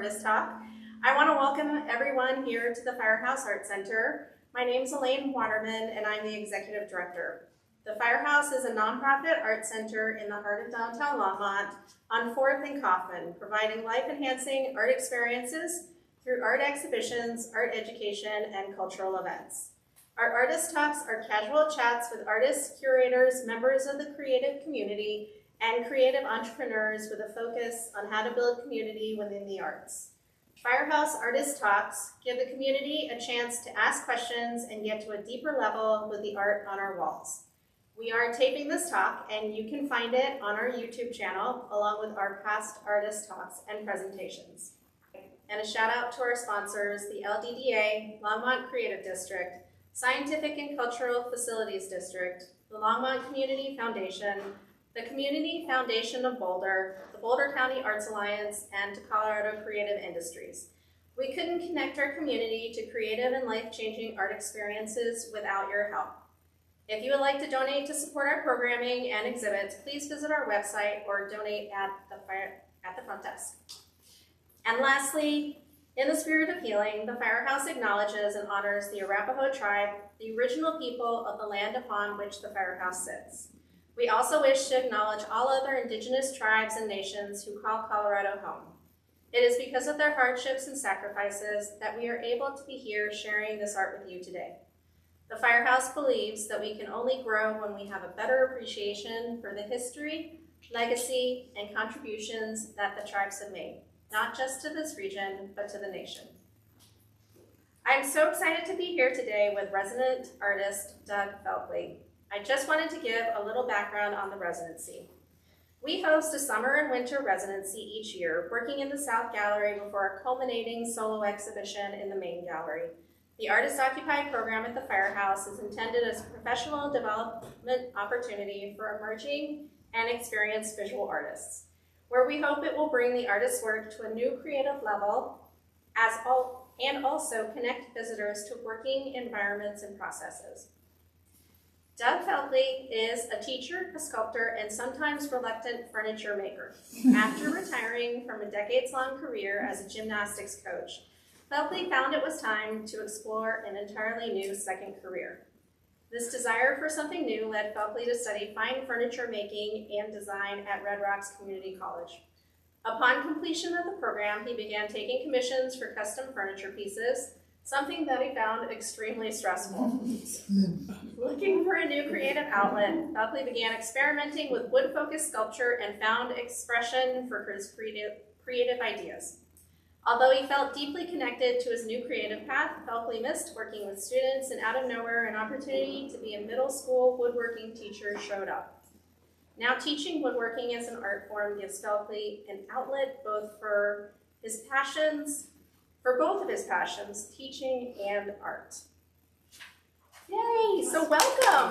Artist Talk. I want to welcome everyone here to the Firehouse Art Center. My name is Elaine Waterman and I'm the Executive Director. The Firehouse is a nonprofit art center in the heart of downtown Longmont on 4th and Kaufman, providing life-enhancing art experiences through art exhibitions, art education, and cultural events. Our Artist Talks are casual chats with artists, curators, members of the creative community, and creative entrepreneurs with a focus on how to build community within the arts. Firehouse Artist Talks give the community a chance to ask questions and get to a deeper level with the art on our walls. We are taping this talk, and you can find it on our YouTube channel, along with our past Artist Talks and presentations. And a shout out to our sponsors, the LDDA, Longmont Creative District, Scientific and Cultural Facilities District, the Longmont Community Foundation, the Community Foundation of Boulder, the Boulder County Arts Alliance, and to Colorado Creative Industries. We couldn't connect our community to creative and life-changing art experiences without your help. If you would like to donate to support our programming and exhibits, please visit our website or donate at the front desk. And lastly, in the spirit of healing, the Firehouse acknowledges and honors the Arapaho tribe, the original people of the land upon which the Firehouse sits. We also wish to acknowledge all other indigenous tribes and nations who call Colorado home. It is because of their hardships and sacrifices that we are able to be here sharing this art with you today. The Firehouse believes that we can only grow when we have a better appreciation for the history, legacy, and contributions that the tribes have made, not just to this region, but to the nation. I'm so excited to be here today with resident artist Doug Felkley. I just wanted to give a little background on the residency. We host a summer and winter residency each year, working in the South Gallery before a culminating solo exhibition in the main gallery. The Artist Occupied program at the Firehouse is intended as a professional development opportunity for emerging and experienced visual artists, where we hope it will bring the artist's work to a new creative level and also connect visitors to working environments and processes. Doug Felkley is a teacher, a sculptor, and sometimes reluctant furniture maker. After retiring from a decades-long career as a gymnastics coach, Felkley found it was time to explore an entirely new second career. This desire for something new led Felkley to study fine furniture making and design at Red Rocks Community College. Upon completion of the program, he began taking commissions for custom furniture pieces, something that he found extremely stressful. Looking for a new creative outlet, Felkley began experimenting with wood-focused sculpture and found expression for his creative ideas. Although he felt deeply connected to his new creative path, Felkley missed working with students, and out of nowhere, an opportunity to be a middle school woodworking teacher showed up. Now teaching woodworking as an art form gives Felkley an outlet both for both of his passions, teaching and art. Yay, so welcome.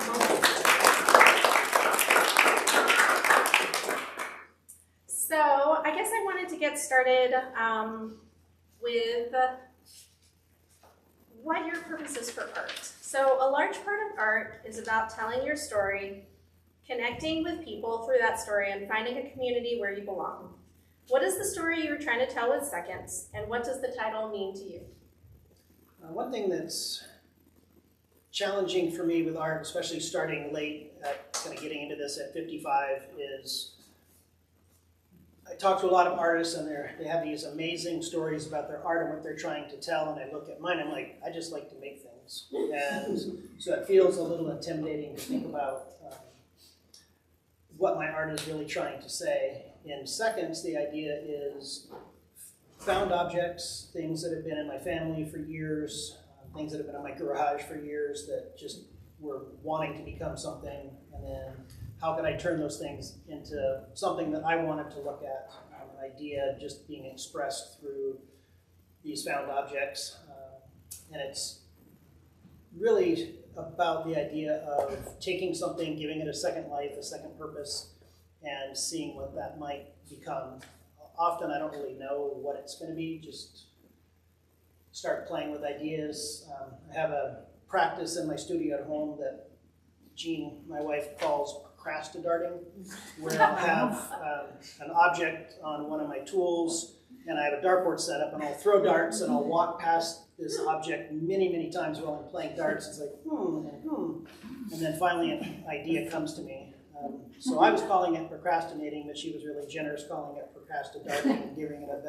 So I guess I wanted to get started with what your purpose is for art. So a large part of art is about telling your story, connecting with people through that story, and finding a community where you belong. What is the story you're trying to tell with Seconds, and what does the title mean to you? One thing that's challenging for me with art, especially starting late, kind of getting into this at 55, is I talk to a lot of artists and they have these amazing stories about their art and what they're trying to tell, and I look at mine, I'm like, I just like to make things. And so it feels a little intimidating to think about what my art is really trying to say. In Seconds, the idea is found objects, things that have been in my family for years, things that have been in my garage for years that just were wanting to become something, and then how can I turn those things into something that I wanted to look at, an idea just being expressed through these found objects. And it's really about the idea of taking something, giving it a second life, a second purpose, and seeing what that might become. Often I don't really know what it's going to be, just start playing with ideas. I have a practice in my studio at home that Jean, my wife, calls procrastinating, where I'll have an object on one of my tools, and I have a dartboard set up, and I'll throw darts, and I'll walk past this object many, many times while I'm playing darts. It's like, and then finally an idea comes to me. So I was calling it procrastinating, but she was really generous calling it procrastinating and giving it a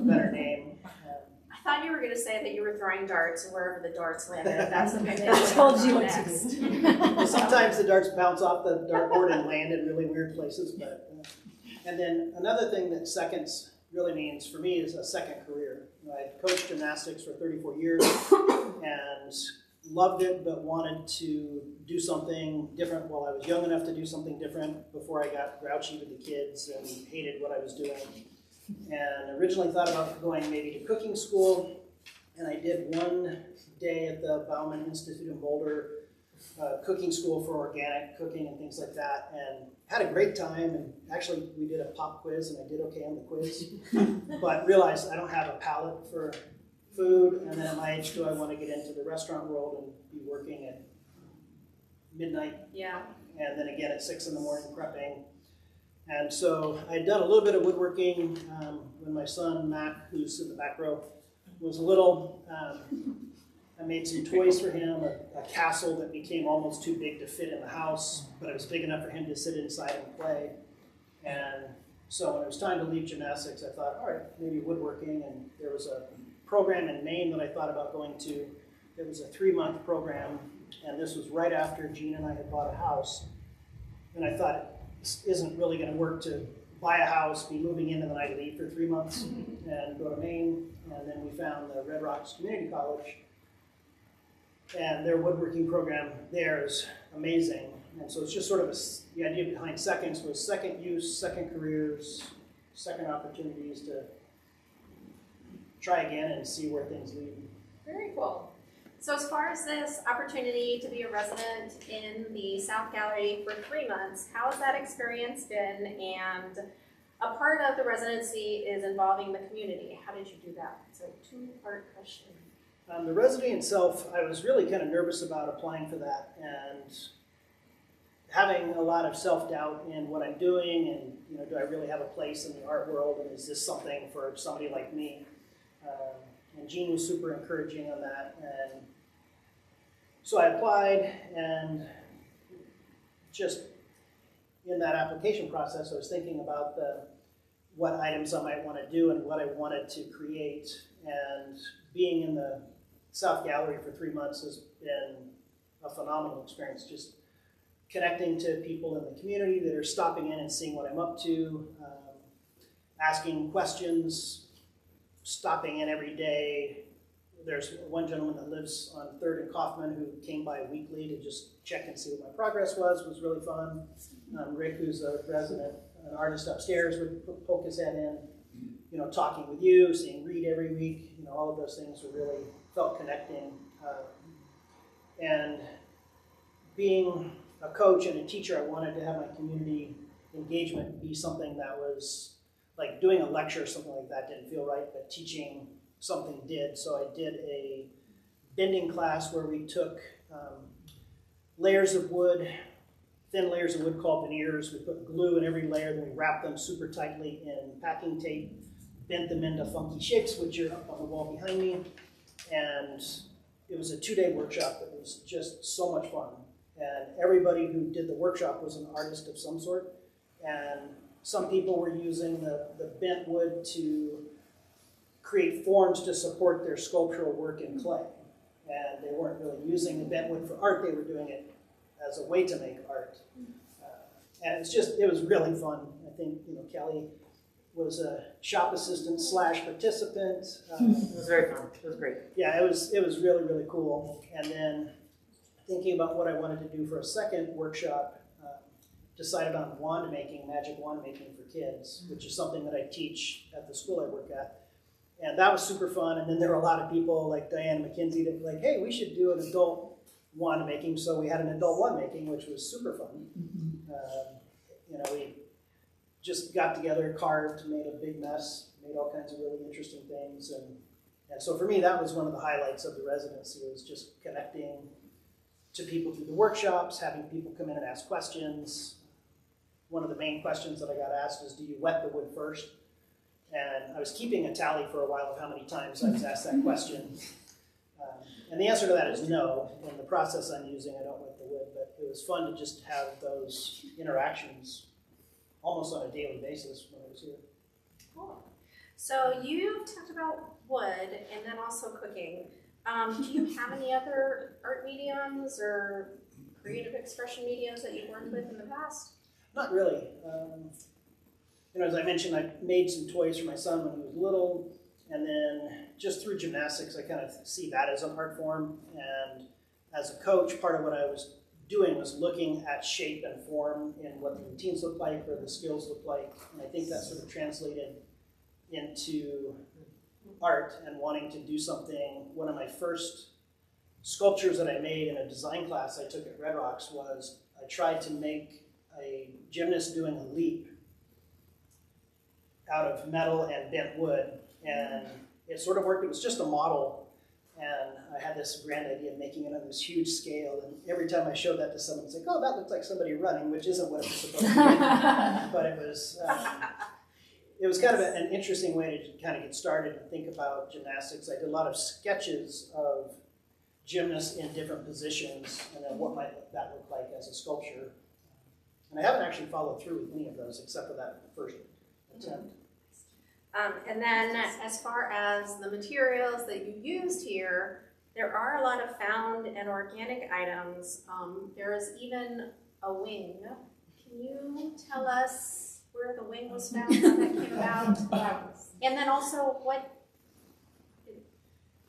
better name. I thought you were going to say that you were throwing darts and wherever the darts landed. That's the thing. I told you what to do. Sometimes the darts bounce off the dartboard and land in really weird places. But and then another thing that seconds really means for me is a second career. I coached gymnastics for 34 years and loved it, but wanted to do something different while I was young enough to do something different before I got grouchy with the kids and hated what I was doing. And originally thought about going maybe to cooking school, and I did one day at the Bauman Institute in Boulder, cooking school for organic cooking and things like that, and had a great time. And actually we did a pop quiz and I did okay on the quiz, but realized I don't have a palate for food, and then at my age, do I want to get into the restaurant world and be working at midnight? Yeah. And then again at 6 in the morning prepping. And so I had done a little bit of woodworking when my son, Mac, who's in the back row, was little. I made some toys for him, a castle that became almost too big to fit in the house, but it was big enough for him to sit inside and play. And so when it was time to leave gymnastics, I thought, all right, maybe woodworking. And there was a program in Maine that I thought about going to. It was a 3-month program, and this was right after Jean and I had bought a house. And I thought, this isn't really going to work to buy a house, be moving in, and then I'd leave for 3 months and go to Maine. And then we found the Red Rocks Community College, and their woodworking program there is amazing. And so it's just sort of the idea behind seconds was second use, second careers, second opportunities to try again and see where things lead. Very cool. So as far as this opportunity to be a resident in the South Gallery for 3 months, how has that experience been? And a part of the residency is involving the community. How did you do that? It's a 2-part question. The residency itself, I was really kind of nervous about applying for that and having a lot of self-doubt in what I'm doing, and do I really have a place in the art world, and is this something for somebody like me? And Jean was super encouraging on that, and so I applied, and just in that application process, I was thinking about what items I might want to do and what I wanted to create, and being in the South Gallery for 3 months has been a phenomenal experience, just connecting to people in the community that are stopping in and seeing what I'm up to, asking questions, stopping in every day. There's one gentleman that lives on 3rd and Kaufman who came by weekly to just check and see what my progress was really fun. Rick, who's a resident, an artist upstairs, would poke his head in, talking with you, seeing Reed every week, all of those things were really felt connecting. And being a coach and a teacher, I wanted to have my community engagement be something that was like doing a lecture or something like that didn't feel right, but teaching something did. So I did a bending class where we took layers of wood, thin layers of wood called veneers. We put glue in every layer, then we wrapped them super tightly in packing tape, bent them into funky shapes, which are up on the wall behind me. And it was a 2-day workshop that was just so much fun. And everybody who did the workshop was an artist of some sort. And some people were using the bent wood to create forms to support their sculptural work in clay. And they weren't really using the bent wood for art, they were doing it as a way to make art. And it was really fun. I think, Kelly was a shop assistant / participant. It was very fun. It was great. Yeah, it was really, really cool. And then thinking about what I wanted to do for a second workshop, decided on wand making, magic wand making for kids, which is something that I teach at the school I work at. And that was super fun. And then there were a lot of people like Diane McKenzie that were like, hey, we should do an adult wand making. So we had an adult wand making, which was super fun. We just got together, carved, made a big mess, made all kinds of really interesting things. And so for me, that was one of the highlights of the residency, was just connecting to people through the workshops, having people come in and ask questions. One of the main questions that I got asked is, do you wet the wood first? And I was keeping a tally for a while of how many times I was asked that question. And the answer to that is no. In the process I'm using, I don't like the wood, but it was fun to just have those interactions almost on a daily basis when I was here. Cool. So you've talked about wood and then also cooking. Do you have any other art mediums or creative expression mediums that you've worked with in the past? Not really. As I mentioned, I made some toys for my son when he was little, and then just through gymnastics, I kind of see that as an art form. And as a coach, part of what I was doing was looking at shape and form in what the routines look like or the skills look like. And I think that sort of translated into art and wanting to do something. One of my first sculptures that I made in a design class I took at Red Rocks was I tried to make a gymnast doing a leap out of metal and bent wood, and it sort of worked. It was just a model, and I had this grand idea of making it on this huge scale, and every time I showed that to someone, it's like, oh, that looks like somebody running, which isn't what it was supposed to be. But it was kind of an interesting way to kind of get started and think about gymnastics. I did a lot of sketches of gymnasts in different positions, and then what might that look like as a sculpture. And I haven't actually followed through with any of those except for that first attempt. And then as far as the materials that you used here, there are a lot of found and organic items. There is even a wing. Can you tell us where the wing was found, how that came about? And then also what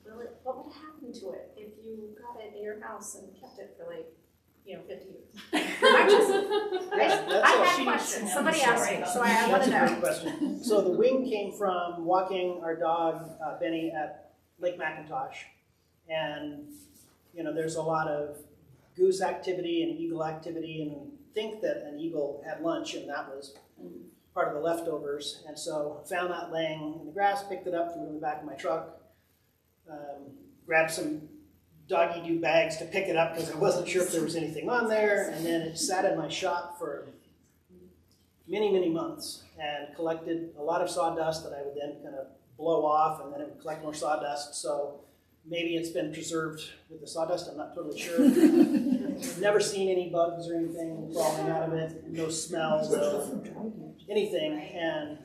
would happen to it if you got it in your house and kept it for 50 years? I had questions. Somebody asked me, so I want to know. That's a great question. So the wing came from walking our dog, Benny, at Lake McIntosh. And, there's a lot of goose activity and eagle activity, and we think that an eagle had lunch, and that was part of the leftovers. And so found that laying in the grass, picked it up, threw it in the back of my truck, grabbed some doggy-doo bags to pick it up because I wasn't sure if there was anything on there, and then it sat in my shop for many, many months and collected a lot of sawdust that I would then kind of blow off, and then it would collect more sawdust. So maybe it's been preserved with the sawdust, I'm not totally sure. Never seen any bugs or anything crawling out of it, no smell, no anything. And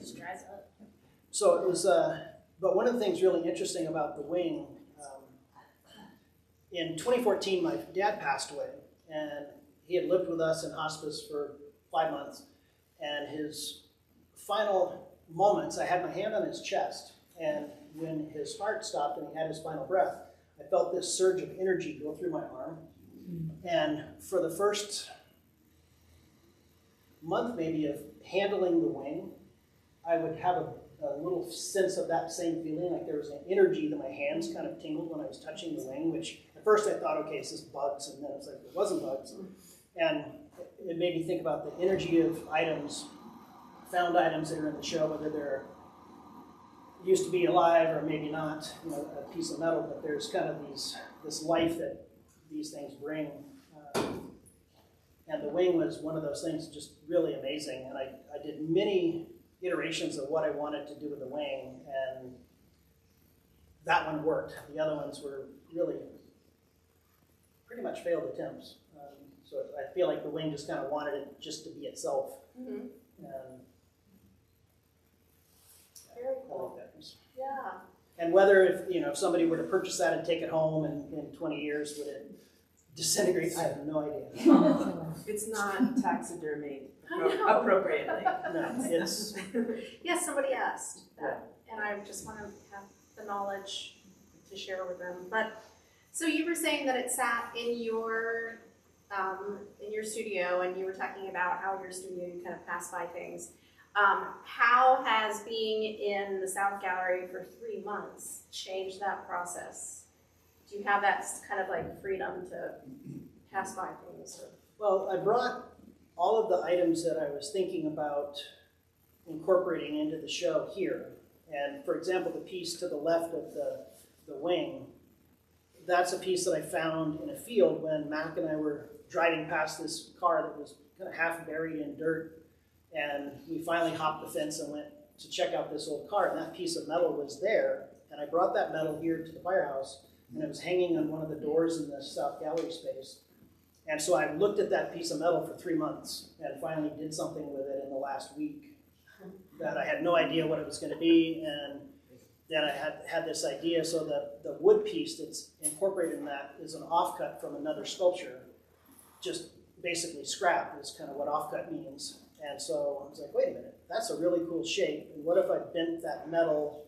so it was, but one of the things really interesting about the wing, in 2014, my dad passed away, and he had lived with us in hospice for 5 months. And his final moments, I had my hand on his chest, and when his heart stopped and he had his final breath, I felt this surge of energy go through my arm. And for the first month maybe of handling the wing, I would have a little sense of that same feeling, like there was an energy that my hands kind of tingled when I was touching the wing, which at first I thought, okay, it's just bugs, and then it's like, it wasn't bugs. And it made me think about the energy of items, found items that are in the show, whether they're used to be alive or maybe not, a piece of metal, but there's kind of this life that these things bring. And the wing was one of those things just really amazing. And I did many iterations of what I wanted to do with the wing, and that one worked. The other ones were really pretty much failed attempts. So I feel like the wing just kind of wanted it just to be itself. Mm-hmm. Very cool. I like that piece. Yeah. And whether if somebody were to purchase that and take it home and in 20 years, would it disintegrate? I have no idea. It's not taxidermy know. appropriately. No, it's Yes, somebody asked that, and I just want to have the knowledge to share with them. But so you were saying that it sat in your studio, and you were talking about how your studio you kind of pass by things. How has being in the South Gallery for 3 months changed that process? Do you have that kind of like freedom to pass by things? Or? well, I brought all of the items that I was thinking about incorporating into the show here. And for example, the piece to the left of the wing, that's a piece that I found in a field when Mac and I were driving past this car that was kind of half buried in dirt. And we finally hopped the fence and went to check out this old car, and that piece of metal was there, and I brought that metal here to the firehouse, and it was hanging on one of the doors in the south gallery space. And so I looked at that piece of metal for 3 months and finally did something with it in the last week that I had no idea what it was going to be, and then I had this idea. So the wood piece that's incorporated in that is an offcut from another sculpture, just basically scrap is kind of what offcut means. And so I was like, wait a minute, that's a really cool shape, and what if I bent that metal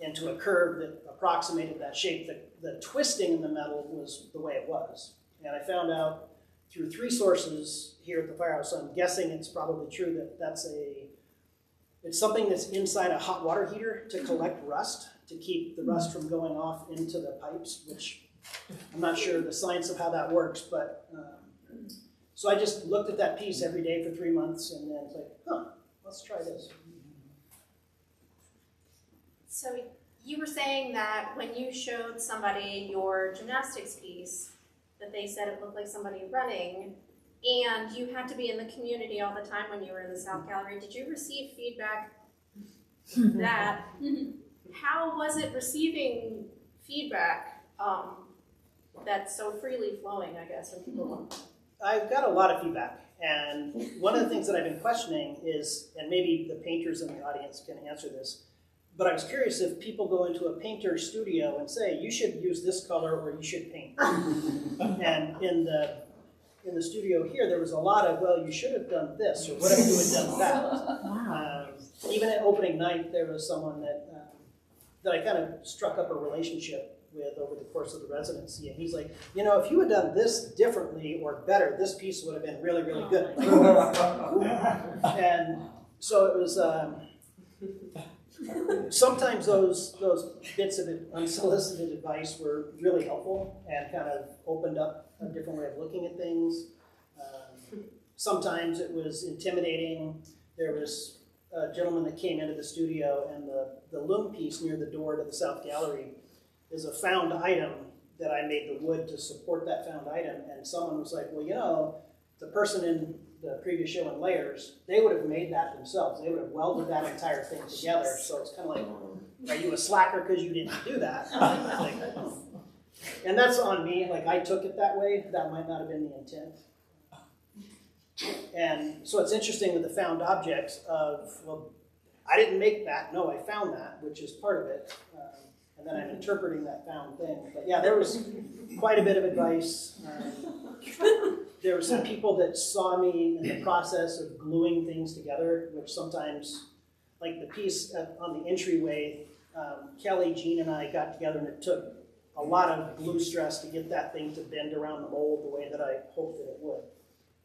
into a curve that approximated that shape? The twisting in the metal was the way it was. And I found out through 3 sources here at the firehouse, so I'm guessing it's probably true that it's something that's inside a hot water heater to collect rust, to keep the rust from going off into the pipes, which I'm not sure the science of how that works, but so I just looked at that piece every day for 3 months, and then it's like, huh, let's try this. So you were saying that when you showed somebody your gymnastics piece, that they said it looked like somebody running, and you had to be in the community all the time when you were in the South Gallery. Did you receive feedback that, how was it receiving feedback that's so freely flowing, I guess, when people want? I've got a lot of feedback, and one of the things that I've been questioning is, and maybe the painters in the audience can answer this, but I was curious if people go into a painter's studio and say, you should use this color or you should paint. And in the studio here, there was a lot of, well, you should have done this, or what if you had done that? Wow. Even at opening night, there was someone that I kind of struck up a relationship with over the course of the residency, and he's like, you know, if you had done this differently or better, this piece would have been really, really good. And so it was, sometimes those bits of unsolicited advice were really helpful and kind of opened up a different way of looking at things. Sometimes it was intimidating. There was a gentleman that came into the studio, and the loom piece near the door to the South Gallery is a found item that I made the wood to support that found item. And someone was like, well, you know, the person in the previous show in Layers, they would have made that themselves. They would have welded that entire thing together. So it's kind of like, are you a slacker because you didn't do that? Like, and that's on me. Like, I took it that way. That might not have been the intent. And so it's interesting with the found objects of, well, I didn't make that. No, I found that, which is part of it. And then I'm interpreting that found thing. But yeah, there was quite a bit of advice. There were some people that saw me in the process of gluing things together, which sometimes, like the piece on the entryway, Kelly, Jean, and I got together, and it took a lot of glue stress to get that thing to bend around the mold the way that I hoped that it would.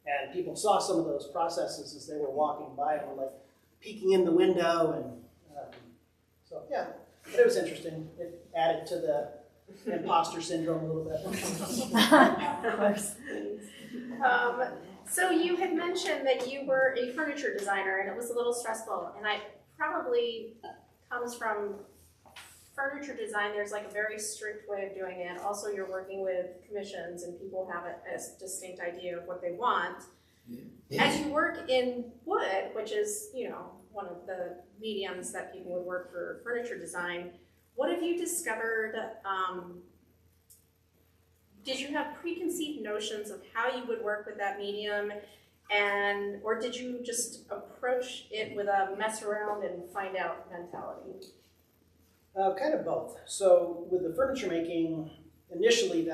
And people saw some of those processes as they were walking by and were like peeking in the window, and so yeah, but it was interesting. It added to the imposter syndrome a little bit. Of course. So you had mentioned that you were a furniture designer, and it was a little stressful, and I probably comes from furniture design. There's like a very strict way of doing it. Also, you're working with commissions, and people have a distinct idea of what they want. As you work in wood, which is, you know, one of the mediums that people would work for furniture design, what have you discovered? Did you have preconceived notions of how you would work with that medium, or did you just approach it with a mess around and find out mentality? Kind of both. So with the furniture making, initially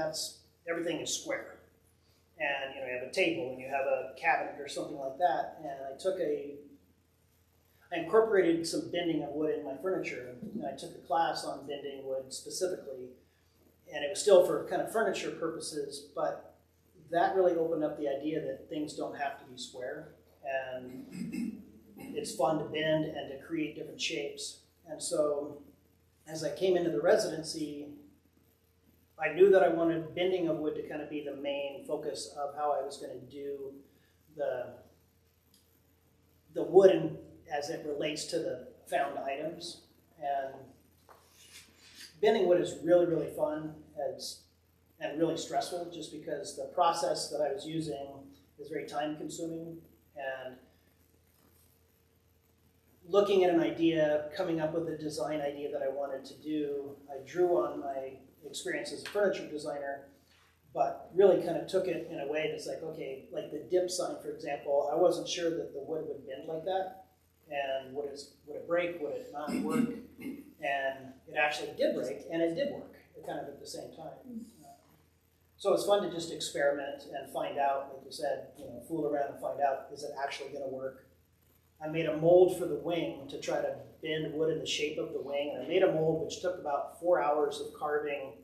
everything is square. And you have a table and you have a cabinet or something like that. And I incorporated some bending of wood in my furniture, and I took a class on bending wood specifically. And it was still for kind of furniture purposes, but that really opened up the idea that things don't have to be square. And it's fun to bend and to create different shapes. And so as I came into the residency, I knew that I wanted bending of wood to kind of be the main focus of how I was going to do the wood as it relates to the found items. And bending wood is really, really fun and really stressful, just because the process that I was using is very time consuming. And looking at an idea, coming up with a design idea that I wanted to do. I drew on my experience as a furniture designer, but really kind of took it in a way that's like, okay, like the dip sign, for example, I wasn't sure that the wood would bend like that, and would it break, would it not work, and it actually did break, and it did work, kind of at the same time. So it's fun to just experiment and find out, like you said, fool around and find out, is it actually going to work? I made a mold for the wing to try to bend wood in the shape of the wing, and I made a mold which took about 4 hours of carving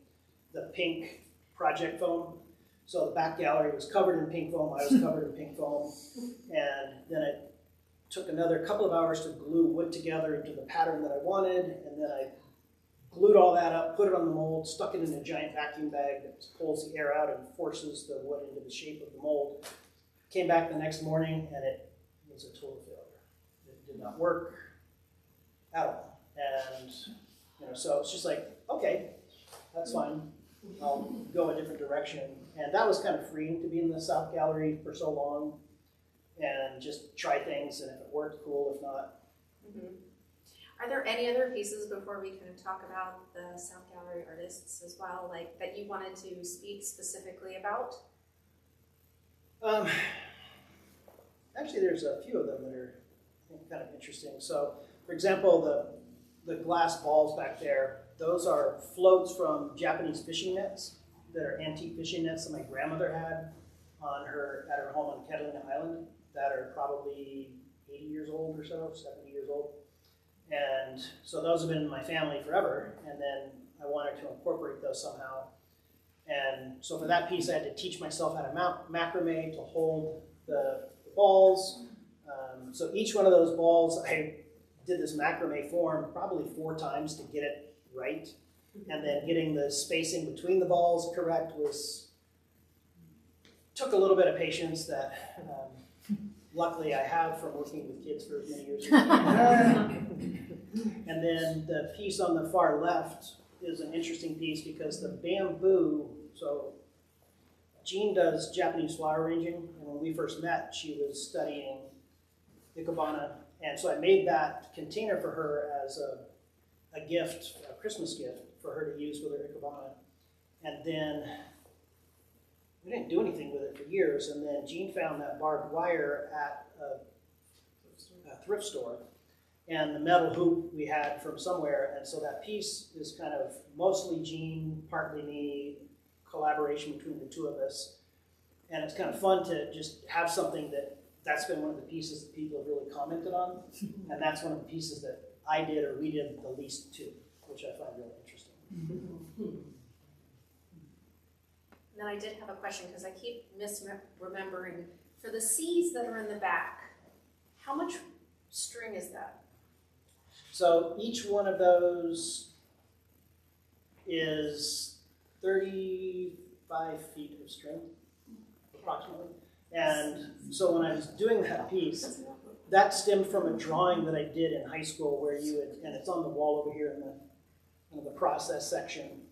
the pink project foam. So the back gallery was covered in pink foam, I was covered in pink foam, and then it took another couple of hours to glue wood together into the pattern that I wanted, and then I glued all that up, put it on the mold, stuck it in a giant vacuum bag that pulls the air out and forces the wood into the shape of the mold. Came back the next morning and it was a total failure. It did not work at all. And so it's just like, okay, that's fine. I'll go a different direction. And that was kind of freeing to be in the South Gallery for so long and just try things, and if it worked, cool. If not, Are there any other pieces before we kind of talk about the South Gallery artists as well, like that you wanted to speak specifically about? Actually, there's a few of them that are, I think, kind of interesting. So, for example, the glass balls back there, those are floats from Japanese fishing nets that are antique fishing nets that my grandmother had at her home on Catalina Island that are probably 80 years old or so, 70 years old. And so those have been in my family forever, and then I wanted to incorporate those somehow. And so for that piece, I had to teach myself how to macrame to hold the balls. So each one of those balls, I did this macrame form probably 4 times to get it right. And then getting the spacing between the balls correct took a little bit of patience that luckily I have from working with kids for as many years as I And then the piece on the far left is an interesting piece because the bamboo, so Jean does Japanese flower arranging, and when we first met, she was studying Ikebana, and so I made that container for her as a gift, a Christmas gift for her to use with her Ikebana. And then we didn't do anything with it for years, and then Jean found that barbed wire at a thrift store, and the metal hoop we had from somewhere, and so that piece is kind of mostly Jean, partly me, collaboration between the two of us, and it's kind of fun to just have something that's been one of the pieces that people have really commented on, and that's one of the pieces that I did or we did the least to, which I find really interesting. And then I did have a question because I keep misremembering. For the C's that are in the back, how much string is that? So each one of those is 35 feet of string, approximately. And so when I was doing that piece, that stemmed from a drawing that I did in high school where and it's on the wall over here in the process section,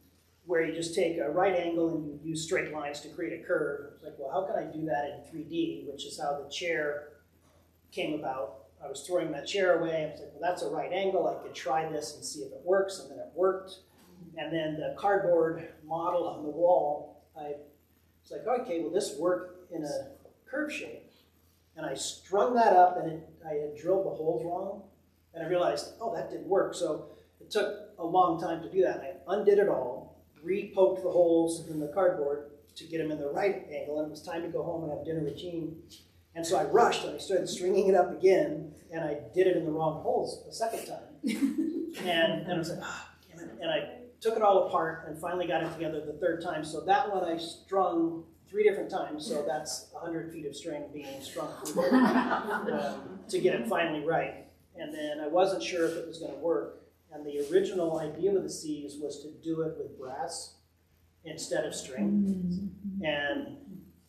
where you just take a right angle and you use straight lines to create a curve. It's like, well, how can I do that in 3D, which is how the chair came about. I was throwing that chair away, and I was like, well, that's a right angle. I could try this and see if it works, and then it worked. And then the cardboard model on the wall, I was like, okay, will this work in a curve shape? And I strung that up, and I had drilled the holes wrong, and I realized, oh, that didn't work. So it took a long time to do that. And I undid it all, re-poked the holes in the cardboard to get them in the right angle, and it was time to go home and have dinner with Jean. And so I rushed, and I started stringing it up again, and I did it in the wrong holes a second time. and I was like, ah, damn it. And I took it all apart and finally got it together the third time. So that one I strung 3 different times, so that's 100 feet of string being strung through to get it finally right. And then I wasn't sure if it was going to work. And the original idea with the C's was to do it with brass instead of string. And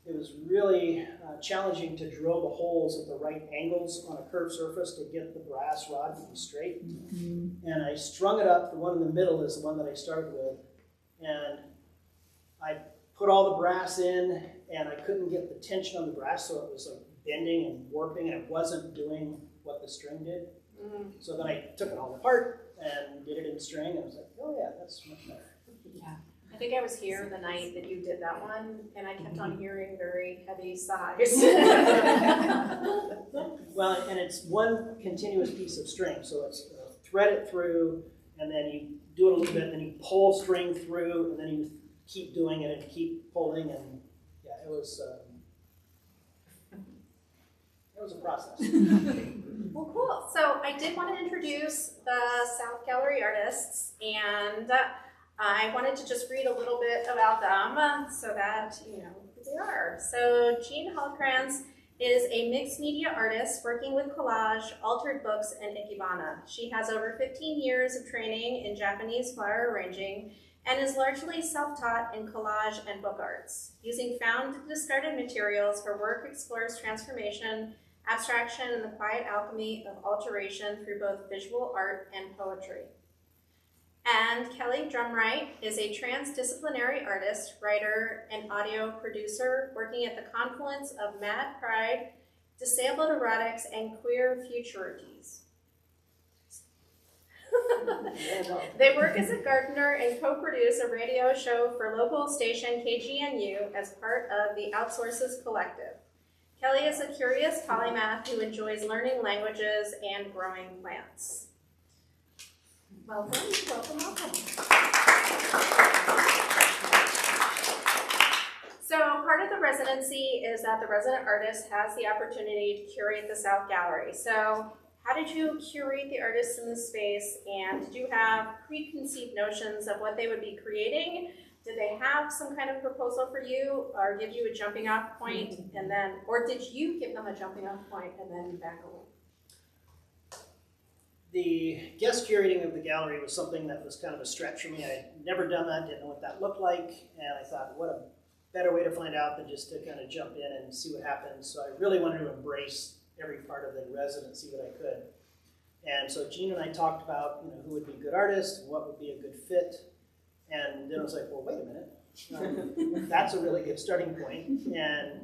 it was really challenging to drill the holes at the right angles on a curved surface to get the brass rod to be straight. And I strung it up. The one in the middle is the one that I started with. And I put all the brass in, and I couldn't get the tension on the brass, so it was like bending and warping, and it wasn't doing what the string did. So then I took it all apart and did it in string, and I was like, oh yeah, that's much better. Yeah. I think I was here the night that you did that one, and I kept on hearing very heavy sighs. Well, and it's one continuous piece of string, so it's thread it through, and then you do it a little bit, and then you pull string through, and then you keep doing it and keep pulling, and yeah, it was a process. Well, cool. So I did want to introduce the South Gallery artists, and I wanted to just read a little bit about them so that you know who they are. So Jean Hultkrans is a mixed media artist working with collage, altered books, and ikebana. She has over 15 years of training in Japanese flower arranging and is largely self-taught in collage and book arts. Using found and discarded materials, her work explores transformation, abstraction, and the quiet alchemy of alteration through both visual art and poetry. And Kelly Drumright is a transdisciplinary artist, writer, and audio producer working at the confluence of mad pride, disabled erotics, and queer futurities. They work as a gardener and co-produce a radio show for local station KGNU as part of the Outsources Collective. Kelly is a curious polymath who enjoys learning languages and growing plants. Welcome, welcome, welcome. So part of the residency is that the resident artist has the opportunity to curate the South Gallery. So how did you curate the artists in this space, and did you have preconceived notions of what they would be creating? Did they have some kind of proposal for you, or give you a jumping off point, and then, or did you give them a jumping off point and then back away? The guest curating of the gallery was something that was kind of a stretch for me. I'd never done that, didn't know what that looked like, and I thought, what a better way to find out than just to kind of jump in and see what happens. So I really wanted to embrace every part of the residency that I could. And so Jean and I talked about, who would be good artists, what would be a good fit, and then I was like, well, wait a minute, that's a really good starting point. And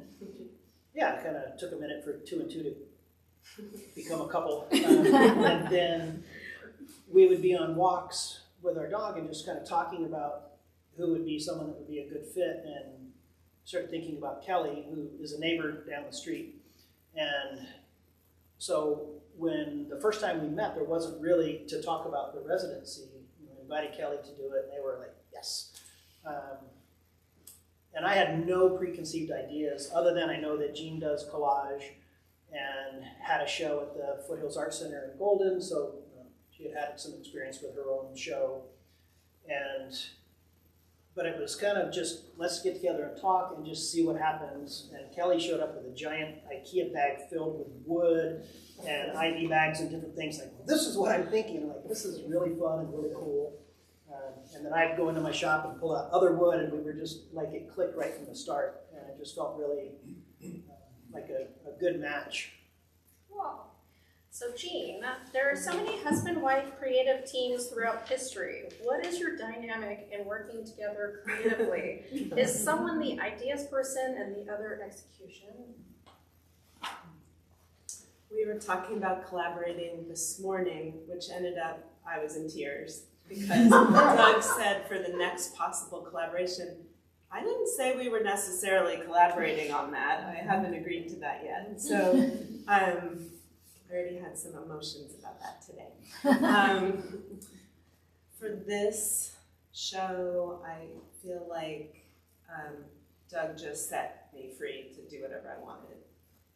yeah, it kind of took a minute for 2 and 2 to become a couple. And then we would be on walks with our dog and just kind of talking about who would be someone that would be a good fit, and started thinking about Kelly, who is a neighbor down the street. And so when the first time we met, there wasn't really to talk about the residency. We invited Kelly to do it, and they were like, yes. And I had no preconceived ideas, other than I know that Jean does collage and had a show at the Foothills Art Center in Golden, so she had some experience with her own show. But it was kind of just, let's get together and talk and just see what happens. And Kelly showed up with a giant IKEA bag filled with wood and ID bags and different things. Like, well, this is what I'm thinking. Like, this is really fun and really cool. And then I'd go into my shop and pull out other wood, and we were just, like, it clicked right from the start. And it just felt really like a good match. Cool. So Jean, there are so many husband-wife creative teams throughout history. What is your dynamic in working together creatively? Is someone the ideas person and the other execution? We were talking about collaborating this morning, which ended up, I was in tears, because Doug said for the next possible collaboration, I didn't say we were necessarily collaborating on that. I haven't agreed to that yet. So I already had some emotions about that today. For this show, I feel like Doug just set me free to do whatever I wanted.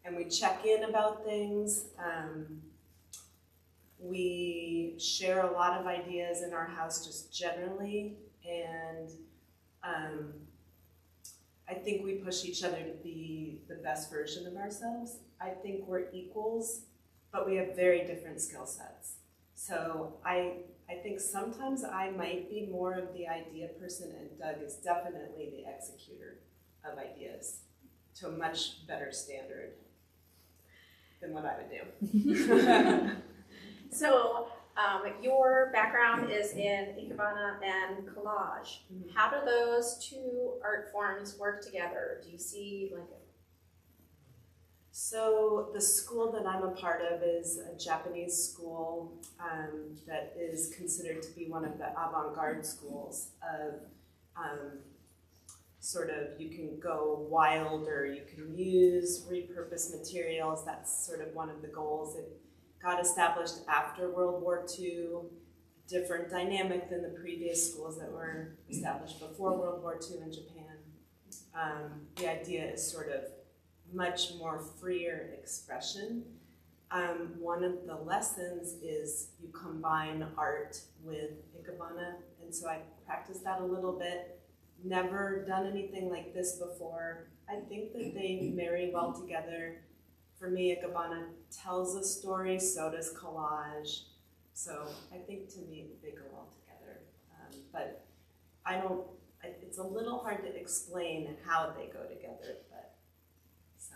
And we check in about things. We share a lot of ideas in our house just generally, and I think we push each other to be the best version of ourselves. I think we're equals, but we have very different skill sets. So I think sometimes I might be more of the idea person, and Doug is definitely the executor of ideas to a much better standard than what I would do. So your background is in ikebana and collage. Mm-hmm. How do those two art forms work together? Do you see like So the school that I'm a part of is a Japanese school that is considered to be one of the avant-garde schools of sort of, you can go wild or you can use repurposed materials. That's sort of one of the goals. It got established after World War II, different dynamic than the previous schools that were established before World War II in Japan. The idea is sort of much more freer expression. One of the lessons is you combine art with ikebana, and so I practiced that a little bit. Never done anything like this before. I think that they marry well together. For me, ikebana tells a story, so does collage. So I think to me they go well together. But it's a little hard to explain how they go together, but so.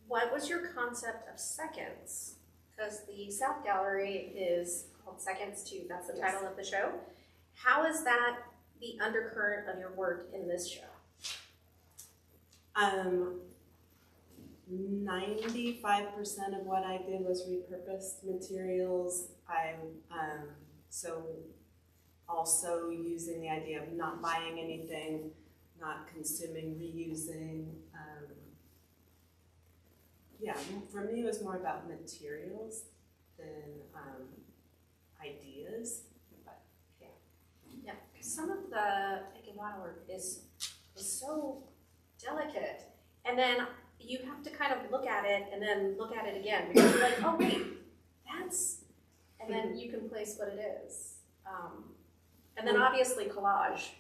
What was your concept of seconds? Because the South Gallery is called Seconds Too, that's the title of the show. How is that the undercurrent of your work in this show? 95% of what I did was repurposed materials. So also using the idea of not buying anything, not consuming, reusing. For me it was more about materials than ideas. But Yeah, some of the ikebana work is so delicate, and then you have to kind of look at it and then look at it again because you're like, oh wait, that's, and then you can place what it is. And then obviously collage,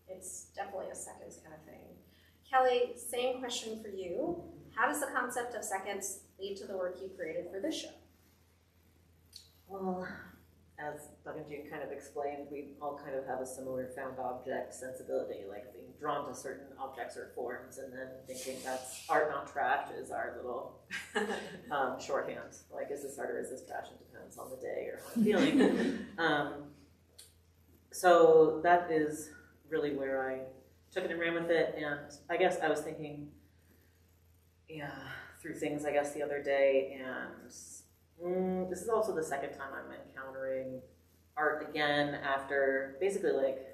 it's definitely a seconds kind of thing. Kelly, same question for you. How does the concept of seconds lead to the work you created for this show? Well, as Doug and Jean kind of explained, we all kind of have a similar found object sensibility, like being drawn to certain objects or forms, and then thinking that's art, not trash, is our little shorthand. Like, is this art or is this trash? It depends on the day or how I'm feeling. So that is really where I took it and ran with it, and I guess I was thinking, through things, I guess, the other day, and this is also the second time I'm encountering art again after basically, like,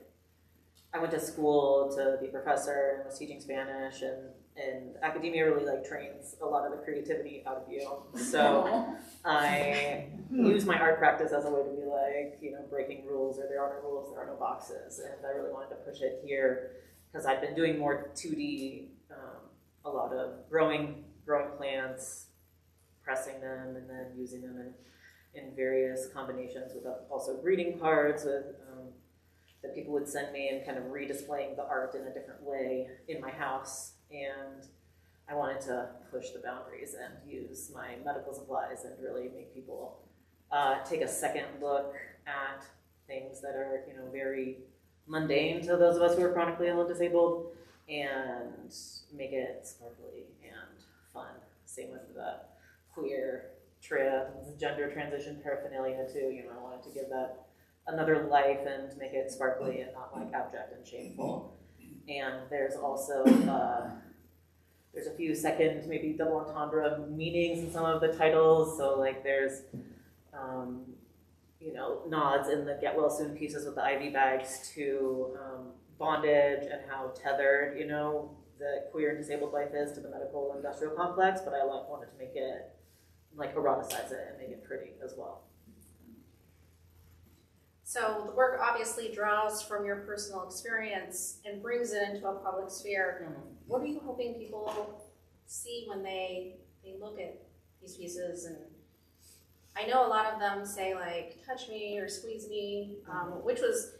I went to school to be a professor and was teaching Spanish, and academia really, like, trains a lot of the creativity out of you. So I use my art practice as a way to be like, breaking rules, or there are no rules, there are no boxes, and I really wanted to push it here because I've been doing more 2D, a lot of growing plants, pressing them, and then using them in various combinations with also greeting cards with that people would send me, and kind of redisplaying the art in a different way in my house. And I wanted to push the boundaries and use my medical supplies and really make people take a second look at things that are, very mundane to those of us who are chronically ill and disabled, and make it sparkly and fun. Same with the queer, trans, gender transition paraphernalia too. I wanted to give that another life and make it sparkly and not like abject and shameful. And there's also there's a few second, maybe double entendre meanings in some of the titles. So like there's nods in the get well soon pieces with the IV bags to bondage and how tethered the queer and disabled life is to the medical industrial complex, but I wanted to make it like eroticize it and make it pretty as well. So the work obviously draws from your personal experience and brings it into a public sphere. Mm-hmm. What are you hoping people see when they look at these pieces? And I know a lot of them say like, touch me or squeeze me, which was,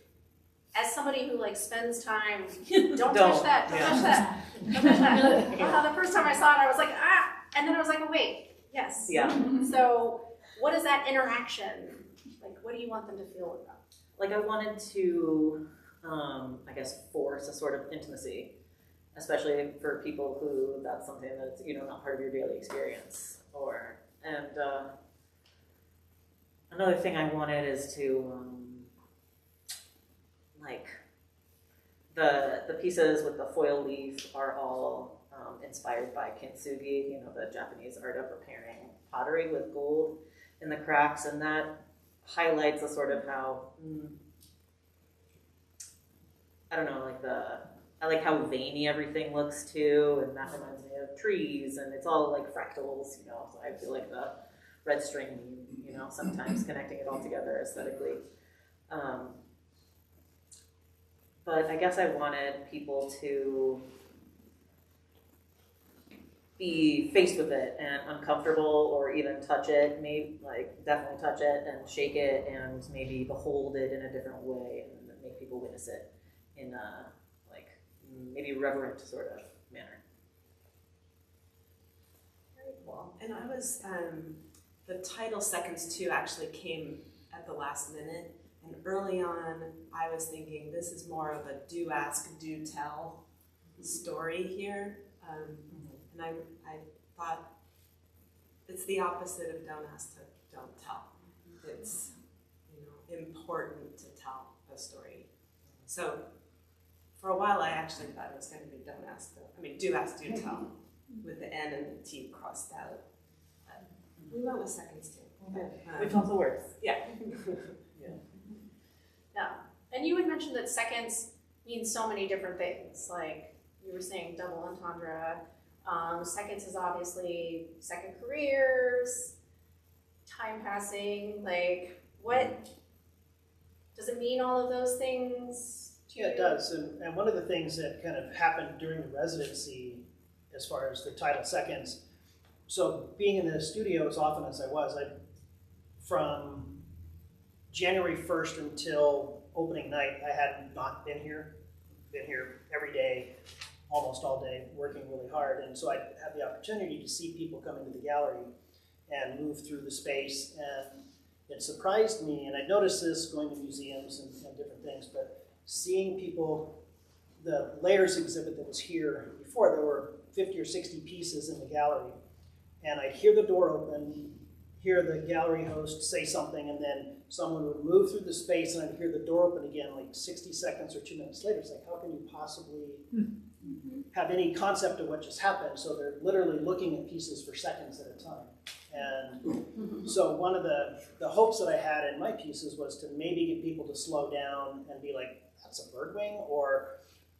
as somebody who like spends time, don't touch that, don't touch that, don't touch that. The first time I saw it, I was like, ah, and then I was like, oh wait, yes. Yeah. So what is that interaction? Like, what do you want them to feel about? Like I wanted to, I guess, force a sort of intimacy, especially for people who that's something that's, not part of your daily experience. And another thing I wanted is to, like, the pieces with the foil leaf are all inspired by kintsugi, you know, the Japanese art of repairing pottery with gold in the cracks, and that highlights a sort of how, I don't know, I like how veiny everything looks too, and that reminds me of trees, and it's all like fractals, you know, so I feel like the red string, you know, sometimes connecting it all together aesthetically. But I guess I wanted people to be faced with it and uncomfortable, or even touch it, maybe like definitely touch it and shake it and maybe behold it in a different way and make people witness it in a like maybe reverent sort of manner. Very cool. And I was, the title Seconds too actually came at the last minute. And early on, I was thinking this is more of a do ask, do tell story here. And I thought it's the opposite of don't ask to don't tell. It's, you know, important to tell a story. So for a while, I actually thought it was going to be don't ask, do ask, do tell, with the N and the T crossed out. But we went with seconds too. Which also works. Yeah. Yeah, and you had mentioned that seconds mean so many different things. Like you were saying, double entendre. Seconds is obviously second careers, time passing. Like, what does it mean? All of those things? Yeah, it does. And one of the things that kind of happened during the residency, as far as the title Seconds, so being in the studio as often as I was, from January 1st until opening night, I had not been here. Been here every day, almost all day, working really hard. And so I had the opportunity to see people come into the gallery and move through the space. And it surprised me, and I noticed this going to museums and different things, but seeing people, the layers exhibit that was here before, there were 50 or 60 pieces in the gallery. And I'd hear the door open, hear the gallery host say something, and then someone would move through the space, and I'd hear the door open again like 60 seconds or 2 minutes later. It's like, how can you possibly have any concept of what just happened? So they're literally looking at pieces for seconds at a time. And so one of the hopes that I had in my pieces was to maybe get people to slow down and be like, that's a bird wing? Or,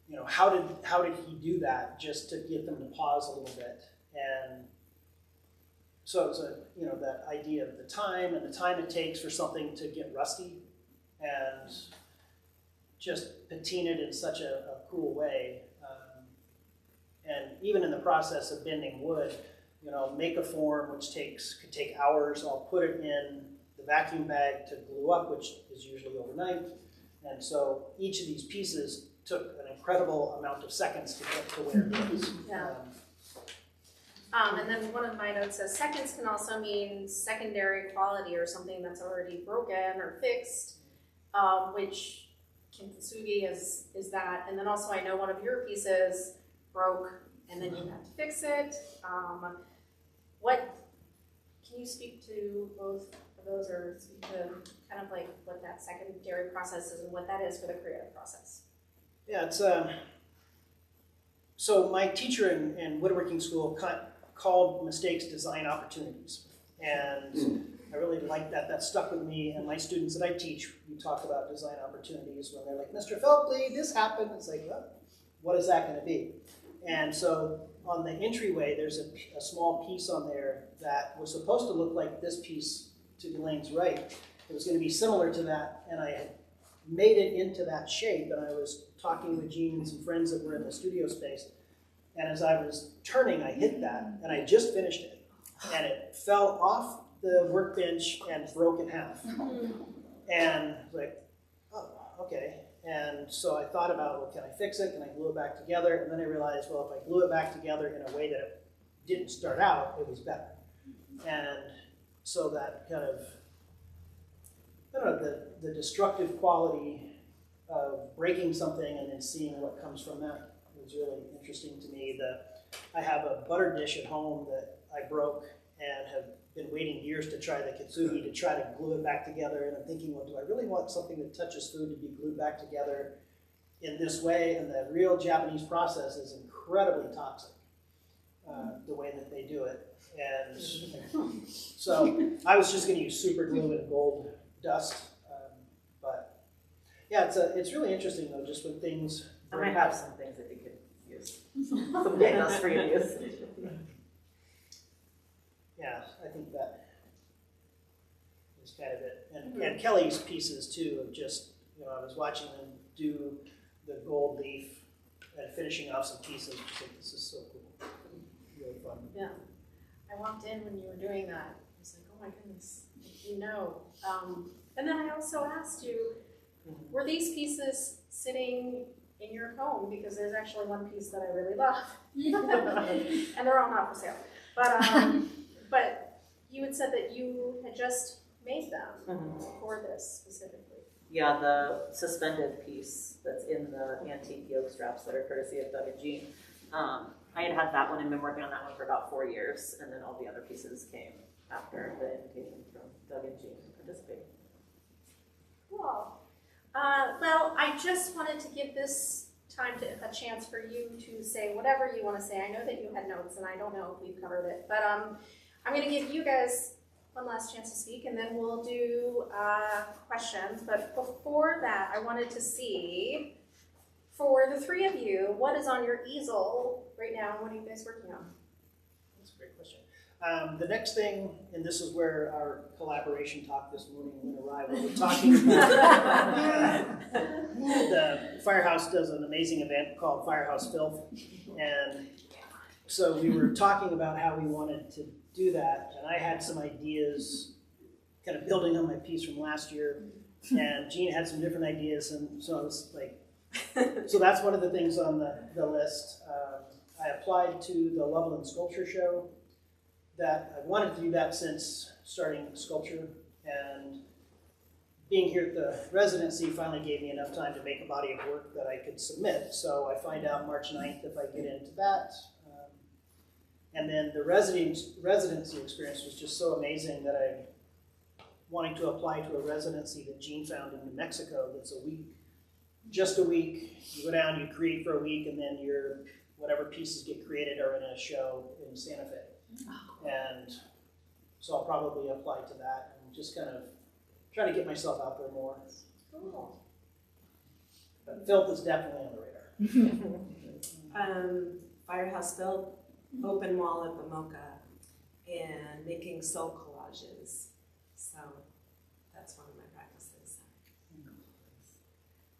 you know, how did he do that? Just to get them to pause a little bit. And so it was that idea of the time and the time it takes for something to get rusty and just patina it in such a cool way. And even in the process of bending wood, you know, make a form which could take hours. I'll put it in the vacuum bag to glue up, which is usually overnight. And so each of these pieces took an incredible amount of seconds to get to where it is. Yeah. And then one of my notes says seconds can also mean secondary quality or something that's already broken or fixed, which kintsugi is that. And then also I know one of your pieces broke and then you had to fix it. Can you speak to both of those, or speak to kind of like what that secondary process is and what that is for the creative process? Yeah, it's so my teacher in woodworking school called mistakes design opportunities, and I really like that. That stuck with me. And my students that I teach, we talk about design opportunities when they're like, Mr. Felkley, this happened. It's like, well, what is that going to be? And so on the entryway, there's a small piece on there that was supposed to look like this piece to Elaine's right. It was going to be similar to that, and I had made it into that shape, and I was talking with Jean and some friends that were in the studio space, and as I was turning, I hit that, and I just finished it, and it fell off the workbench and broke in half. And like, oh, okay. And so I thought about, well, can I fix it? Can I glue it back together? And then I realized, well, if I glue it back together in a way that it didn't start out, it was better. And so that kind of, I don't know, the destructive quality of breaking something and then seeing what comes from that was really interesting to me. I have a butter dish at home that I broke and have been waiting years to try the kintsugi to try to glue it back together. And I'm thinking, well, do I really want something that touches food to be glued back together in this way? And the real Japanese process is incredibly toxic. the way that they do it. And so I was just going to use super glue and gold dust. But yeah, it's really interesting though, just when things. I might have some things that you could use. Some gold dust for you to use. Yeah, I think that is kind of it. And Kelly's pieces too of just, I was watching them do the gold leaf and finishing off some pieces. I think this is so cool. Really fun. Yeah. I walked in when you were doing that. I was like, oh my goodness, And then I also asked you, were these pieces sitting in your home? Because there's actually one piece that I really love. And they're all not for sale. But you had said that you had just made them for this specifically. Yeah, the suspended piece that's in the antique yoke straps that are courtesy of Doug and Jean. I had that one and been working on that one for about 4 years, and then all the other pieces came after the invitation from Doug and Jean to participate. Cool. Well, I just wanted to give this time a chance for you to say whatever you want to say. I know that you had notes, and I don't know if we've covered it, but I'm going to give you guys one last chance to speak, and then we'll do questions. But before that, I wanted to see, for the three of you, what is on your easel right now, and what are you guys working on? That's a great question. The next thing, and this is where our collaboration talk this morning went awry, we were talking about the Firehouse does an amazing event called Firehouse Filth, and so we were talking about how we wanted to do that, and I had some ideas kind of building on my piece from last year, and Jean had some different ideas, and so I was like, so that's one of the things on the list. I applied to the Loveland Sculpture Show. That I wanted to do that since starting sculpture, and being here at the residency finally gave me enough time to make a body of work that I could submit. So I find out March 9th if I get into that. And then the residency experience was just so amazing that I wanting to apply to a residency that Jean found in New Mexico that's a week, just a week. You go down, you create for a week, and then your whatever pieces get created are in a show in Santa Fe. And so I'll probably apply to that and just kind of try to get myself out there more. Cool. But filth is definitely on the radar. Firehouse Filth, open wall at the Mocha, and making soul collages. So that's one of my practices.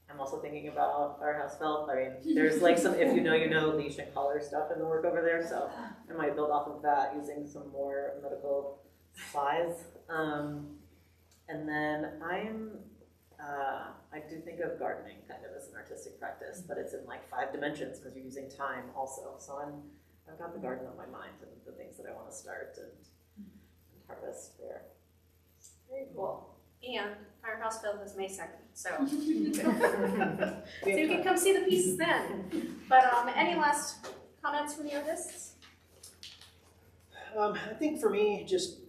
I'm also thinking about Firehouse South. I mean, there's like some, if you know, leash and collar stuff in the work over there, so I might build off of that using some more medical supplies. And then I do think of gardening kind of as an artistic practice, but it's in like 5 dimensions because you're using time also. So I've got the garden on my mind and the things that I want to start and harvest there. Very cool. And Firehouse Filth is May 2nd, so you can come see the pieces then. But any last comments from the artists? I think for me, just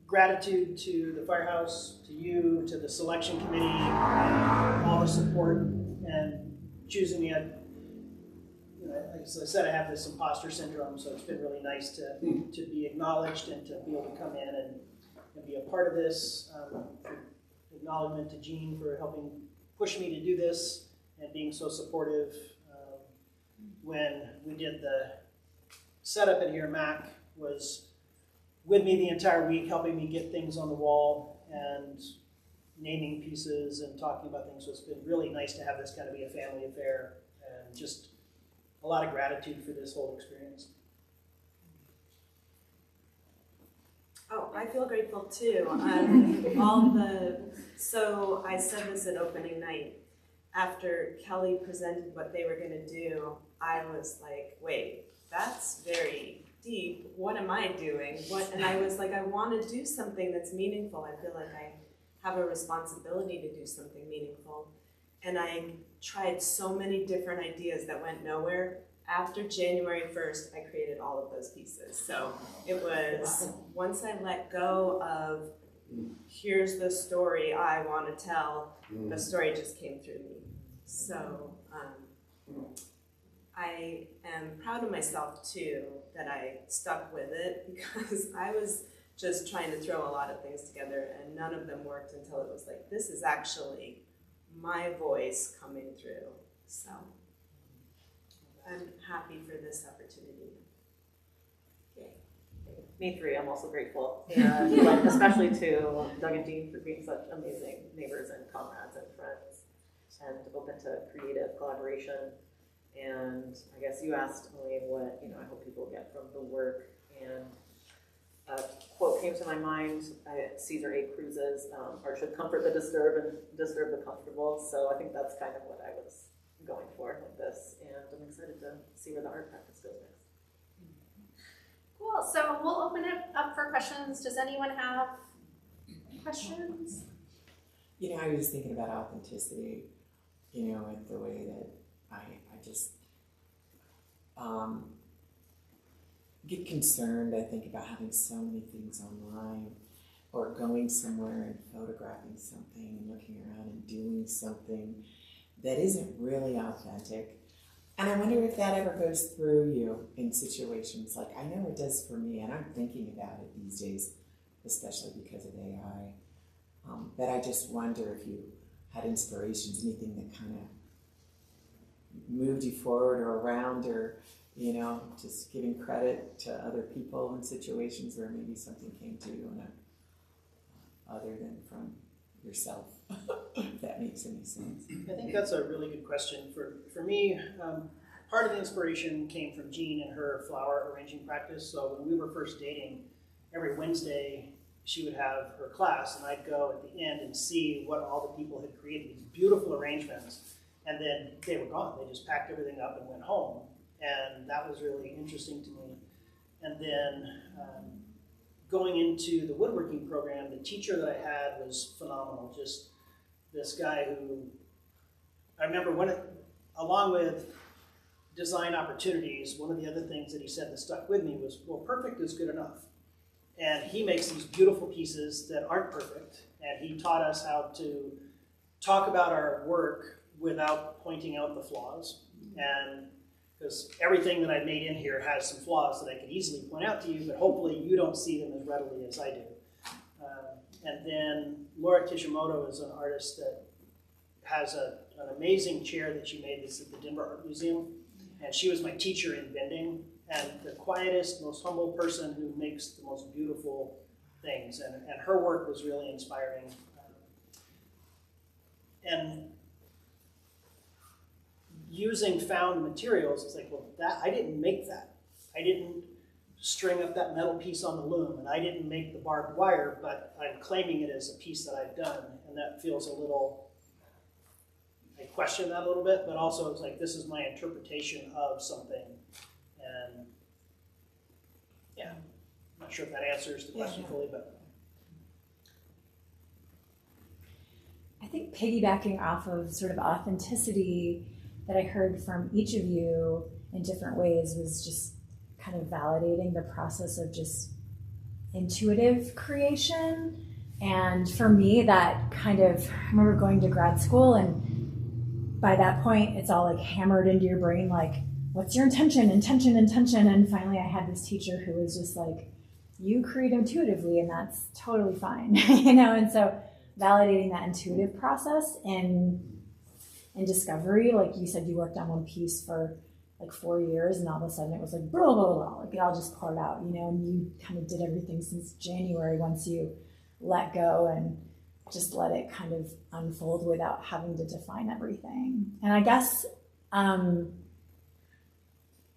gratitude to the Firehouse, to you, to the selection committee, all the support and choosing me. Like I said, I have this imposter syndrome, so it's been really nice to be acknowledged and to be able to come in and be a part of this. Acknowledgement to Jean for helping push me to do this and being so supportive. When we did the setup in here, Mac was with me the entire week, helping me get things on the wall and naming pieces and talking about things. So it's been really nice to have this kind of be a family affair, and just a lot of gratitude for this whole experience. Oh, I feel grateful too. So I said this at opening night. After Kelly presented what they were going to do, I was like, wait, that's very deep. What am I doing? And I was like, I want to do something that's meaningful. I feel like I have a responsibility to do something meaningful. And I tried so many different ideas that went nowhere. After January 1st, I created all of those pieces. So it was, once I let go of, here's the story I want to tell, the story just came through me. So I am proud of myself too that I stuck with it, because I was just trying to throw a lot of things together and none of them worked until it was like, this is actually my voice coming through. So I'm happy for this opportunity. Me three, I'm also grateful. And like, especially to Doug and Jean for being such amazing neighbors and comrades and friends and open to creative collaboration. And I guess you asked Elaine what, I hope people get from the work. And a quote came to my mind, Caesar A. Cruise's, art should comfort the disturbed and disturb the comfortable. So I think that's kind of what I was going for with this. And I'm excited to see where the art practice goes next. Cool, so we'll open it up for questions. Does anyone have questions? I was thinking about authenticity, with the way that I just get concerned, I think, about having so many things online or going somewhere and photographing something and looking around and doing something that isn't really authentic. And I wonder if that ever goes through you in situations. Like, I know it does for me, and I'm thinking about it these days, especially because of AI. But I just wonder if you had inspirations, anything that kind of moved you forward or around, or, just giving credit to other people in situations where maybe something came to you other than from yourself, if that makes any sense. I think that's a really good question. For me, part of the inspiration came from Jean and her flower arranging practice. So when we were first dating, every Wednesday she would have her class, and I'd go at the end and see what all the people had created, these beautiful arrangements, and then they were gone. They just packed everything up and went home, and that was really interesting to me. And then going into the woodworking program, the teacher that I had was phenomenal. Just this guy who, I remember along with design opportunities, one of the other things that he said that stuck with me was, well, perfect is good enough. And he makes these beautiful pieces that aren't perfect, and he taught us how to talk about our work without pointing out the flaws. And because everything that I've made in here has some flaws that I could easily point out to you, but hopefully you don't see them as readily as I do. And then Laura Tishimoto is an artist that has an amazing chair that she made that's at the Denver Art Museum. And she was my teacher in bending, and the quietest, most humble person who makes the most beautiful things. And her work was really inspiring. And using found materials, it's like, well, I didn't make that. I didn't string up that metal piece on the loom, and I didn't make the barbed wire, but I'm claiming it as a piece that I've done, and that feels a little, I question that a little bit, but also it's like, this is my interpretation of something, and yeah, I'm not sure if that answers the question fully, but. I think piggybacking off of sort of authenticity that I heard from each of you in different ways was just kind of validating the process of just intuitive creation. And for me, that kind of, I remember going to grad school, and by that point, it's all like hammered into your brain, like, what's your intention? And finally I had this teacher who was just like, you create intuitively, and that's totally fine, and so validating that intuitive process and discovery, like you said, you worked on one piece for like 4 years, and all of a sudden it was like, blah, blah, blah, like it all just poured out, and you kind of did everything since January once you let go and just let it kind of unfold without having to define everything. And I guess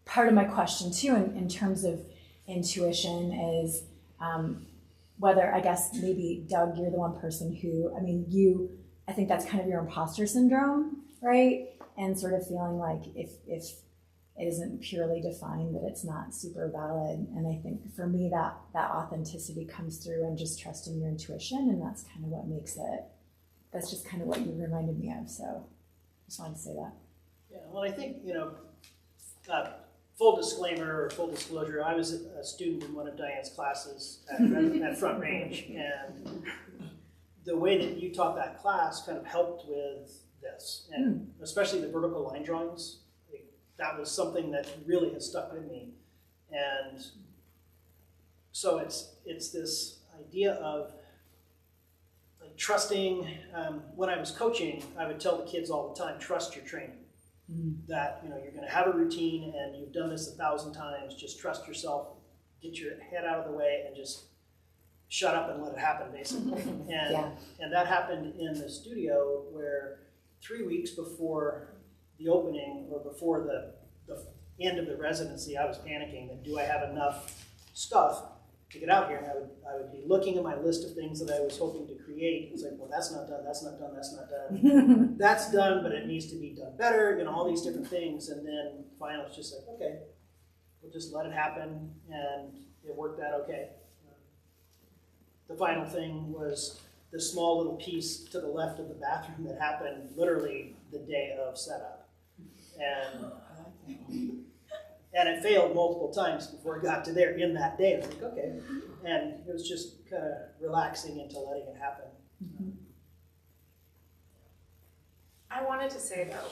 part of my question too, in terms of intuition, is whether, I guess maybe Doug, you're the one person who, I think that's kind of your imposter syndrome, right? And sort of feeling like if it isn't purely defined, that it's not super valid. And I think for me that authenticity comes through and just trusting your intuition, and that's kind of what makes it, that's just kind of what you reminded me of. So just wanted to say that. Yeah, well, I think, full disclaimer or full disclosure, I was a student in one of Diane's classes at Front Range, and the way that you taught that class kind of helped with this, and especially the vertical line drawings. that was something that really has stuck with me. And so it's this idea of like trusting. When I was coaching, I would tell the kids all the time, trust your training. That you're going to have a routine, and you've done this 1,000 times. Just trust yourself, get your head out of the way, and just shut up and let it happen, basically. And that happened in the studio where 3 weeks before the opening, or before the end of the residency, I was panicking that do I have enough stuff to get out here? And I would be looking at my list of things that I was hoping to create. It's like, well, that's not done, that's not done, that's not done. That's done, but it needs to be done better, all these different things. And then finally it's just like, okay, we'll just let it happen, and it worked out okay. The final thing was the small little piece to the left of the bathroom that happened literally the day of setup. And it failed multiple times before it got to there in that day. I was like, okay. And it was just kind of relaxing into letting it happen. I wanted to say though,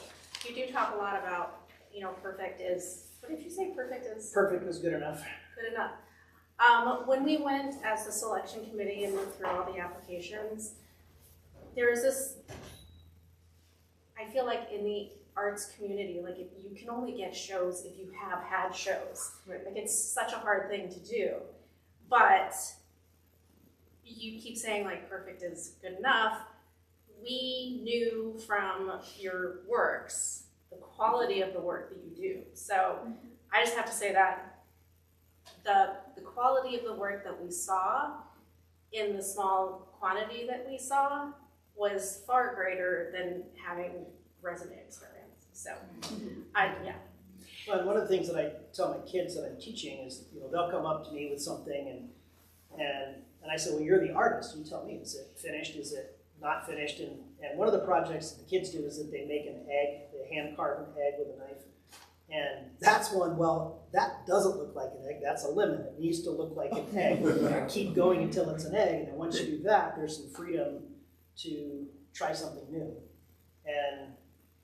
you do talk a lot about, perfect is, what did you say perfect is? Perfect was good enough. Good enough. When we went as the selection committee and went through all the applications, there is this, I feel like in the arts community, like if you can only get shows if you have had shows. Right. Like it's such a hard thing to do. But you keep saying like perfect is good enough. We knew from your works the quality of the work that you do. So I just have to say that the quality of the work that we saw in the small quantity that we saw was far greater than having resume experience. So, Well, one of the things that I tell my kids that I'm teaching is, they'll come up to me with something, and I say, well, you're the artist. You tell me, is it finished? Is it not finished? And one of the projects that the kids do is that they make an egg, they hand carve an egg with a knife. And that's one, well, that doesn't look like an egg. That's a lemon. It needs to look like an egg. And keep going until it's an egg. And then once you do that, there's some freedom to try something new. And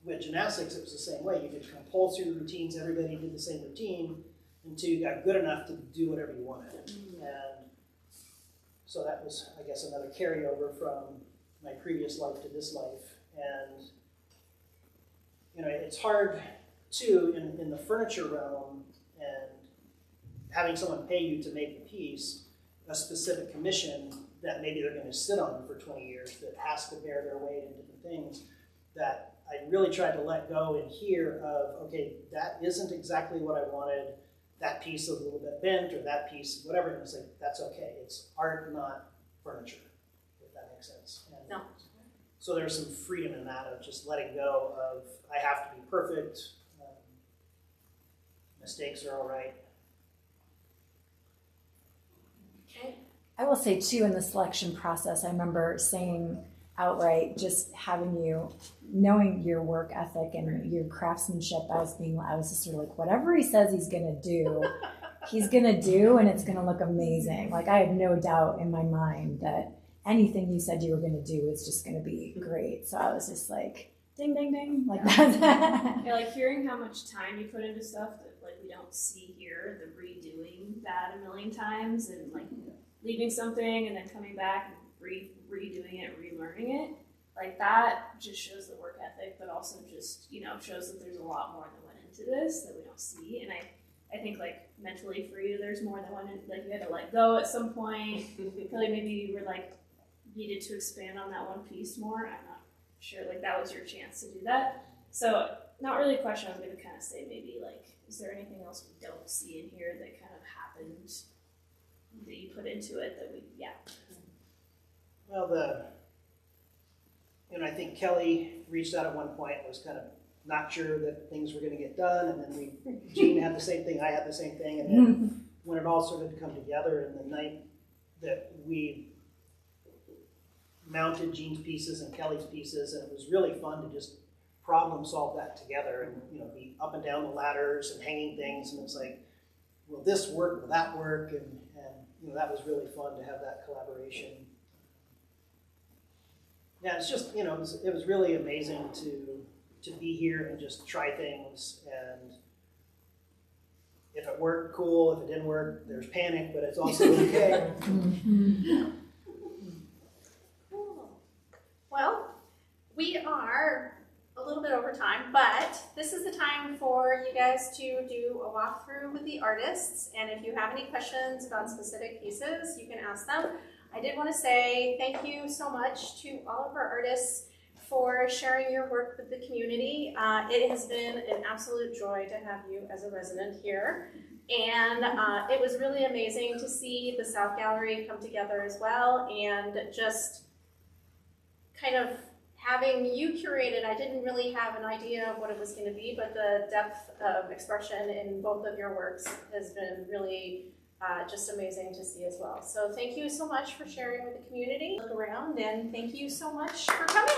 with gymnastics, it was the same way. You could kind of pull through the routines. Everybody did the same routine until you got good enough to do whatever you wanted. And so that was, I guess, another carryover from my previous life to this life. And, it's hard, too, in the furniture realm, and having someone pay you to make a piece, a specific commission that maybe they're going to sit on for 20 years, that has to bear their weight in different things, that I really tried to let go and hear of, okay, that isn't exactly what I wanted, that piece is a little bit bent, or that piece, whatever, and it's like, that's okay. It's art, not furniture, if that makes sense. And no. So there's some freedom in that of just letting go of, I have to be perfect, mistakes are all right. Okay. I will say too, in the selection process, I remember saying outright, just having you, knowing your work ethic and your craftsmanship, I was just sort of like, whatever he says he's gonna do, he's gonna do, and it's gonna look amazing. Like I had no doubt in my mind that anything you said you were gonna do is just gonna be great. So I was just like, ding, ding, ding, like that. Yeah, like hearing how much time you put into stuff that like we don't see here, the redoing that a million times, and like leaving something and then coming back and redoing it, relearning it, like that just shows the work ethic, but also just, shows that there's a lot more that went into this that we don't see. And I think like mentally for you, there's more than one, like you had to let go at some point. I feel like maybe you were like needed to expand on that one piece more. I'm not sure, like that was your chance to do that. So not really a question. I was going to kind of say maybe like, is there anything else we don't see in here that kind of happened that you put into it that Well, I think Kelly reached out at one point and was kind of not sure that things were going to get done, and then Jean had the same thing, I had the same thing, and then when it all started to come together, and the night that we mounted Jean's pieces and Kelly's pieces, and it was really fun to just problem solve that together, and be up and down the ladders and hanging things, and it's like, will this work, will that work, and that was really fun to have that collaboration. Yeah, it's just, it was really amazing to be here and just try things, and If it worked, cool. If it didn't work, there's panic, but it's also okay. Cool. Well, we are a little bit over time, but this is the time for you guys to do a walkthrough with the artists. And if you have any questions about specific pieces, you can ask them. I did want to say thank you so much to all of our artists for sharing your work with the community. It has been an absolute joy to have you as a resident here. And it was really amazing to see the South Gallery come together as well, and just kind of having you curated. I didn't really have an idea of what it was going to be, but the depth of expression in both of your works has been really just amazing to see as well. So thank you so much for sharing with the community. Look around, and thank you so much for coming.